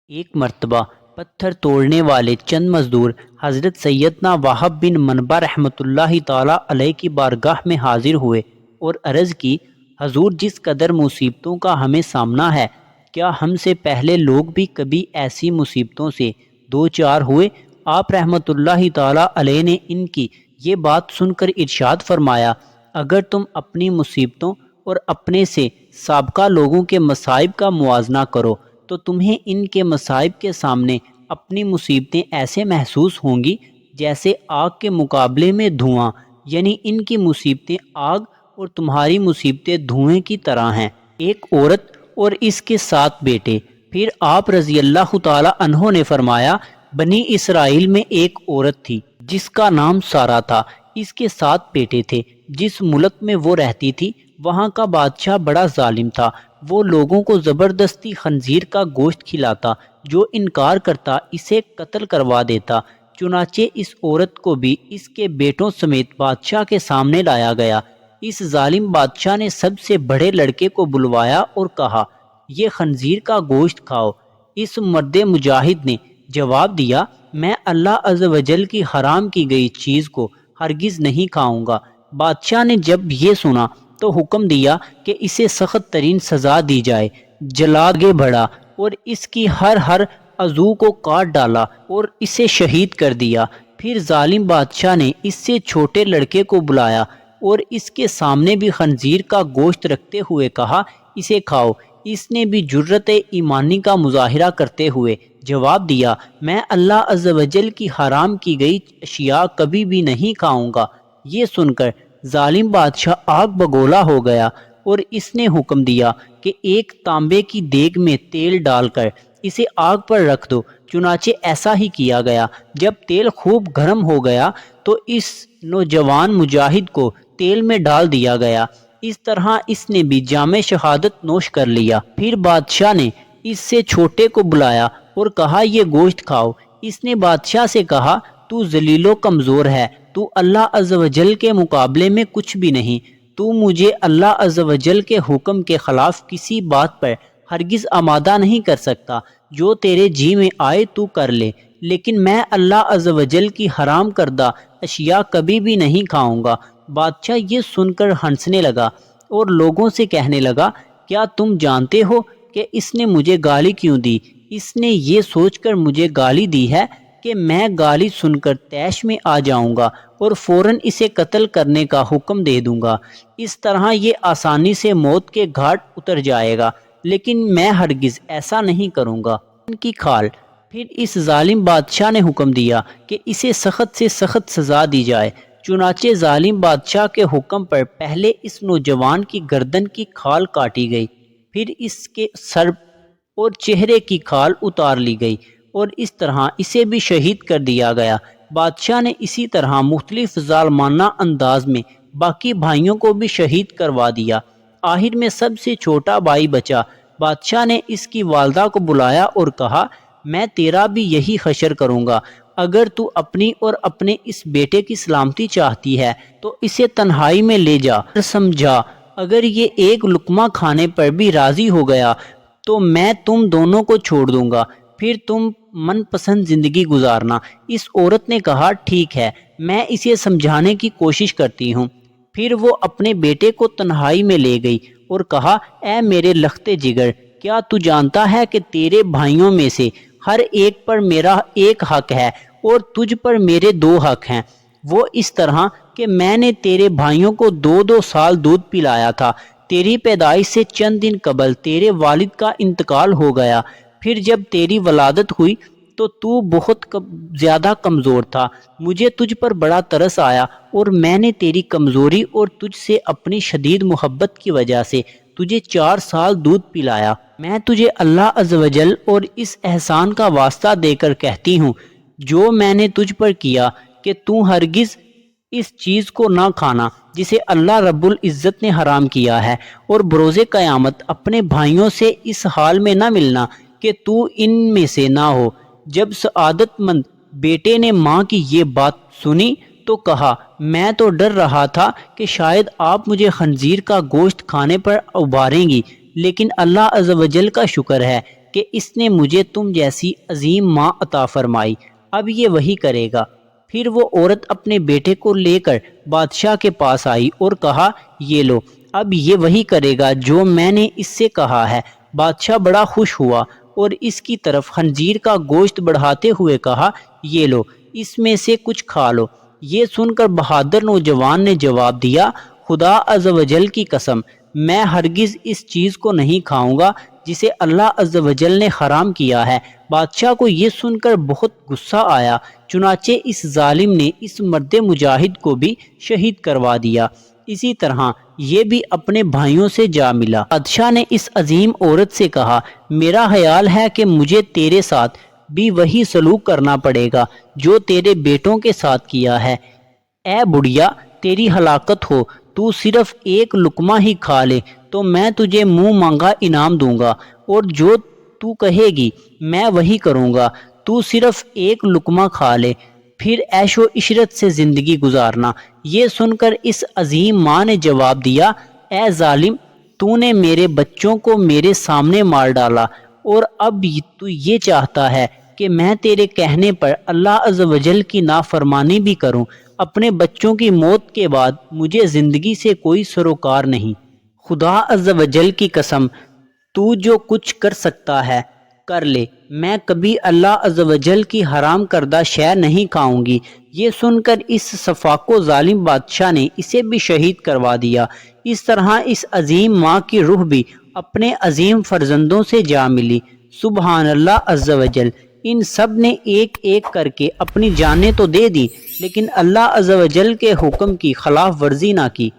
ایک مرتبہ پتھر توڑنے والے چند مزدور حضرت سیدنا وہب بن منبع رحمۃ اللہ تعالیٰ علیہ کی بارگاہ میں حاضر ہوئے اور عرض کی، حضور، جس قدر مصیبتوں کا ہمیں سامنا ہے، کیا ہم سے پہلے لوگ بھی کبھی ایسی مصیبتوں سے دو چار ہوئے؟ آپ رحمۃ اللہ تعالیٰ علیہ نے ان کی یہ بات سن کر ارشاد فرمایا، اگر تم اپنی مصیبتوں اور اپنے سے سابقہ لوگوں کے مصائب کا موازنہ کرو تو تمہیں ان کے مصائب کے سامنے اپنی مصیبتیں ایسے محسوس ہوں گی جیسے آگ کے مقابلے میں دھواں، یعنی ان کی مصیبتیں آگ اور تمہاری مصیبتیں دھوئیں کی طرح ہیں۔ ایک عورت اور اس کے 7 بیٹے۔ پھر آپ رضی اللہ تعالی عنہ نے فرمایا، بنی اسرائیل میں ایک عورت تھی جس کا نام سارہ تھا، اس کے 7 بیٹے تھے۔ جس ملک میں وہ رہتی تھی وہاں کا بادشاہ بڑا ظالم تھا، وہ لوگوں کو زبردستی خنزیر کا گوشت کھلاتا، جو انکار کرتا اسے قتل کروا دیتا۔ چنانچہ اس عورت کو بھی اس کے بیٹوں سمیت بادشاہ کے سامنے لایا گیا۔ اس ظالم بادشاہ نے سب سے بڑے لڑکے کو بلوایا اور کہا، یہ خنزیر کا گوشت کھاؤ۔ اس مرد مجاہد نے جواب دیا، میں اللہ عز و جل کی حرام کی گئی چیز کو ہرگز نہیں کھاؤں گا۔ بادشاہ نے جب یہ سنا تو حکم دیا کہ اسے سخت ترین سزا دی جائے، جلا آگے بڑھا اور اس کی ہر عضو کو کاٹ ڈالا اور اسے شہید کر دیا۔ پھر ظالم بادشاہ نے اس سے چھوٹے لڑکے کو بلایا اور اس کے سامنے بھی خنزیر کا گوشت رکھتے ہوئے کہا، اسے کھاؤ۔ اس نے بھی جرأت ایمانی کا مظاہرہ کرتے ہوئے جواب دیا، میں اللہ عز و جل کی حرام کی گئی اشیاء کبھی بھی نہیں کھاؤں گا۔ یہ سن کر ظالم بادشاہ آگ بگولا ہو گیا اور اس نے حکم دیا کہ ایک تانبے کی دیگ میں تیل ڈال کر اسے آگ پر رکھ دو۔ چنانچہ ایسا ہی کیا گیا۔ جب تیل خوب گرم ہو گیا تو اس نوجوان مجاہد کو تیل میں ڈال دیا گیا۔ اس طرح اس نے بھی جام شہادت نوش کر لیا۔ پھر بادشاہ نے اس سے چھوٹے کو بلایا اور کہا، یہ گوشت کھاؤ۔ اس نے بادشاہ سے کہا، تو ذلیل و کمزور ہے، تو اللہ عز و جل کے مقابلے میں کچھ بھی نہیں، تو مجھے اللہ عز و جل کے حکم کے خلاف کسی بات پر ہرگز آمادہ نہیں کر سکتا۔ جو تیرے جی میں آئے تو کر لے، لیکن میں اللہ عز و جل کی حرام کردہ اشیاء کبھی بھی نہیں کھاؤں گا۔ بادشاہ یہ سن کر ہنسنے لگا اور لوگوں سے کہنے لگا، کیا تم جانتے ہو کہ اس نے مجھے گالی کیوں دی؟ اس نے یہ سوچ کر مجھے گالی دی ہے کہ میں گالی سن کر طیش میں آ جاؤں گا اور فوراً اسے قتل کرنے کا حکم دے دوں گا۔ اس طرح یہ آسانی سے موت کے گھاٹ اتر جائے گا، لیکن میں ہرگز ایسا نہیں کروں گا۔ ان کی کھال۔ پھر اس ظالم بادشاہ نے حکم دیا کہ اسے سخت سے سخت سزا دی جائے۔ چنانچہ ظالم بادشاہ کے حکم پر پہلے اس نوجوان کی گردن کی کھال کاٹی گئی، پھر اس کے سر اور چہرے کی کھال اتار لی گئی اور اس طرح اسے بھی شہید کر دیا گیا۔ بادشاہ نے اسی طرح مختلف ظالمانہ انداز میں باقی بھائیوں کو بھی شہید کروا دیا۔ آخر میں سب سے چھوٹا بھائی بچا۔ بادشاہ نے اس کی والدہ کو بلایا اور کہا، میں تیرا بھی یہی حشر کروں گا۔ اگر تو اپنی اور اپنے اس بیٹے کی سلامتی چاہتی ہے تو اسے تنہائی میں لے جا اور سمجھا، اگر یہ ایک لقمہ کھانے پر بھی راضی ہو گیا تو میں تم دونوں کو چھوڑ دوں گا، پھر تم من پسند زندگی گزارنا۔ اس عورت نے کہا، ٹھیک ہے، میں اسے سمجھانے کی کوشش کرتی ہوں۔ پھر وہ اپنے بیٹے کو تنہائی میں لے گئی اور کہا، اے میرے لخت جگر، کیا تو جانتا ہے کہ تیرے بھائیوں میں سے ہر ایک پر میرا ایک حق ہے اور تجھ پر میرے 2 حق ہیں؟ وہ اس طرح کہ میں نے تیرے بھائیوں کو 2 سال دودھ پلایا تھا۔ تیری پیدائش سے چند دن قبل تیرے والد کا انتقال ہو گیا۔ پھر جب تیری ولادت ہوئی تو بہت زیادہ کمزور تھا۔ مجھے تجھ پر بڑا ترس آیا اور میں نے تیری کمزوری اور تجھ سے اپنی شدید محبت کی وجہ سے تجھے 4 سال دودھ پلایا۔ میں تجھے اللہ عز و جل اور اس احسان کا واسطہ دے کر کہتی ہوں جو میں نے تجھ پر کیا کہ تو ہرگز اس چیز کو نہ کھانا جسے اللہ رب العزت نے حرام کیا ہے، اور بروز قیامت اپنے بھائیوں سے اس حال میں نہ ملنا کہ تو ان میں سے نہ ہو۔ جب سعادت مند بیٹے نے ماں کی یہ بات سنی تو کہا، میں تو ڈر رہا تھا کہ شاید آپ مجھے خنزیر کا گوشت کھانے پر ابھاریں گی، لیکن اللہ عز و جل کا شکر ہے کہ اس نے مجھے تم جیسی عظیم ماں عطا فرمائی، اب یہ وہی کرے گا۔ پھر وہ عورت اپنے بیٹے کو لے کر بادشاہ کے پاس آئی اور کہا، یہ لو، اب یہ وہی کرے گا جو میں نے اس سے کہا ہے۔ بادشاہ بڑا خوش ہوا اور اس کی طرف خنزیر کا گوشت بڑھاتے ہوئے کہا، یہ لو، اس میں سے کچھ کھا لو۔ یہ سن کر بہادر نوجوان نے جواب دیا، خدا عز و جل کی قسم، میں ہرگز اس چیز کو نہیں کھاؤں گا جسے اللہ عز و جل نے حرام کیا ہے۔ بادشاہ کو یہ سن کر بہت غصہ آیا، چنانچہ اس ظالم نے اس مرد مجاہد کو بھی شہید کروا دیا۔ اسی طرح یہ بھی اپنے بھائیوں سے جا ملا۔ بادشاہ نے اس عظیم عورت سے کہا، میرا خیال ہے کہ مجھے تیرے ساتھ بھی وہی سلوک کرنا پڑے گا جو تیرے بیٹوں کے ساتھ کیا ہے۔ اے بڑھیا، تیری ہلاکت ہو، تو صرف ایک لقمہ ہی کھا لے تو میں تجھے منہ مانگا انعام دوں گا، اور جو تو کہے گی میں وہی کروں گا۔ تو صرف ایک لقمہ کھا لے، پھر عیش و عشرت سے زندگی گزارنا۔ یہ سن کر اس عظیم ماں نے جواب دیا، اے ظالم، تو نے میرے بچوں کو میرے سامنے مار ڈالا، اور اب تو یہ چاہتا ہے کہ میں تیرے کہنے پر اللہ عز و جل کی نافرمانی بھی کروں۔ اپنے بچوں کی موت کے بعد مجھے زندگی سے کوئی سروکار نہیں۔ خدا عز و جل کی قسم، تو جو کچھ کر سکتا ہے کر لے، میں کبھی اللہ عز و جل کی حرام کردہ شے نہیں کھاؤں گی۔ یہ سن کر اس سفاک و ظالم بادشاہ نے اسے بھی شہید کروا دیا۔ اس طرح اس عظیم ماں کی روح بھی اپنے عظیم فرزندوں سے جا ملی۔ سبحان اللہ عز و جل، ان سب نے ایک ایک کر کے اپنی جانیں تو دے دی، لیکن اللہ عز و جل کے حکم کی خلاف ورزی نہ کی۔